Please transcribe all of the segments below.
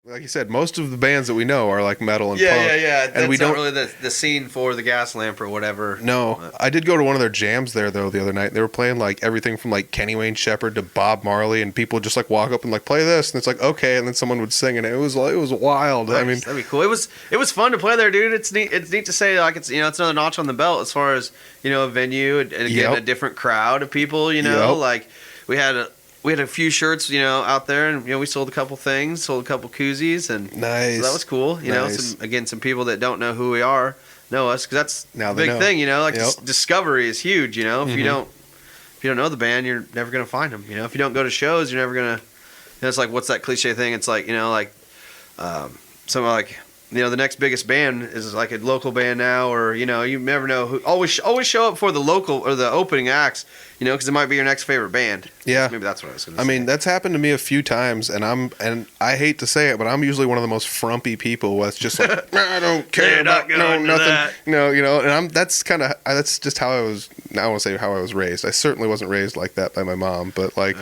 Like you said, most of the bands that we know are like metal and punk. Yeah. And we not don't really the scene for the Gas Lamp or whatever. No, I did go to one of their jams there though the other night. They were playing like everything from like Kenny Wayne Shepherd to Bob Marley, and people just like walk up and like play this, and it's like okay, and then someone would sing, and it was wild. Nice. I mean, that'd be cool. It was fun to play there, dude. It's neat. It's neat to say like it's it's another notch on the belt as far as a venue and again a different crowd of people. Like we had a few shirts, out there, and we sold a couple things, sold a couple koozies, and nice. So that was cool. Nice. Some people that don't know who we are know us because that's now the big thing. Like discovery is huge. If Mm-hmm. you don't know the band, you're never gonna find them. If you don't go to shows, you're never gonna. It's like what's that cliche thing? It's like something like. The next biggest band is like a local band now, or you never know who. Always show up for the local or the opening acts, because it might be your next favorite band. Yeah, maybe that's what I was going to say. I mean, that's happened to me a few times, and I hate to say it, but I'm usually one of the most frumpy people. Where it's just like I don't care about nothing. That. And that's just how I was. I don't want to say how I was raised. I certainly wasn't raised like that by my mom, but like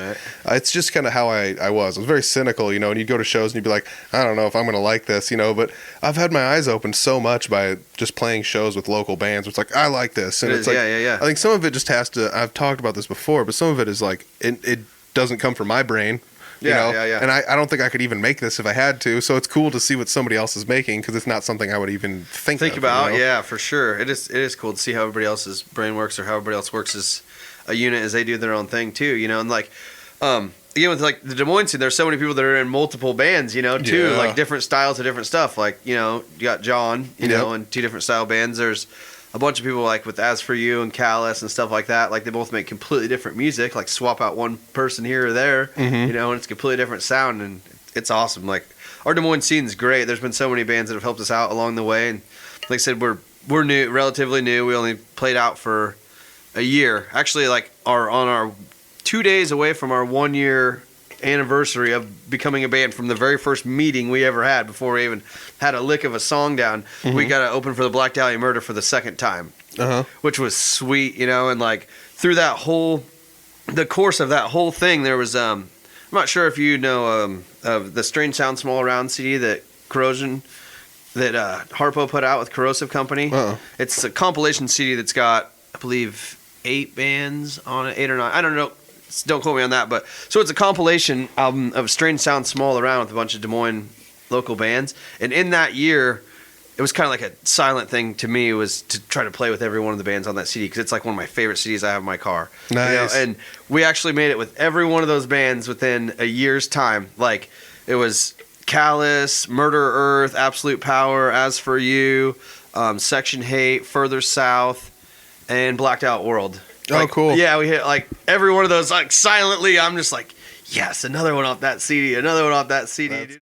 it's just kind of how I was. I was very cynical, and you'd go to shows and you'd be like, I don't know if I'm going to like this, but I've had my eyes opened so much by just playing shows with local bands. It's like I like this, and it's like I think some of it just has to. I've talked about this before, but some of it is like it doesn't come from my brain. Yeah. And I don't think I could even make this if I had to. So it's cool to see what somebody else is making because it's not something I would even think about. Yeah, for sure. It is cool to see how everybody else's brain works or how everybody else works as a unit as they do their own thing too. And like, again with like the Des Moines scene, there's so many people that are in multiple bands. Too, like different styles of different stuff. Like you got John, and two different style bands. There's a bunch of people like with As For You and Callous and stuff like that. Like they both make completely different music. Like swap out one person here or there, and it's a completely different sound, and it's awesome. Like our Des Moines scene is great. There's been so many bands that have helped us out along the way, and like I said, we're new, relatively new. We only played out for a year. Actually, like on our 2 days away from our 1 year anniversary of becoming a band from the very first meeting we ever had before we even had a lick of a song down. We got to open for the Black Dahlia Murder for the second time, which was sweet, and like through the course of that whole thing, there was I'm not sure if you know of the Strange Sound Small Around CD that Harpo put out with Corrosive Company. It's a compilation CD that's got I believe 8 bands on it, 8 or 9. I don't know. Don't quote me on that, but so it's a compilation album of Strange Sound Small Around with a bunch of Des Moines local bands. And in that year, it was kind of like a silent thing to me was to try to play with every one of the bands on that CD because it's like one of my favorite CDs I have in my car. Nice. And we actually made it with every one of those bands within a year's time. Like it was Callous, Murder Earth, Absolute Power, As For You, Section Hate, Further South, and Blacked Out World. Like, oh, cool. Yeah, we hit like every one of those like silently. I'm just like, yes, another one off that CD, another one off that CD. Dude.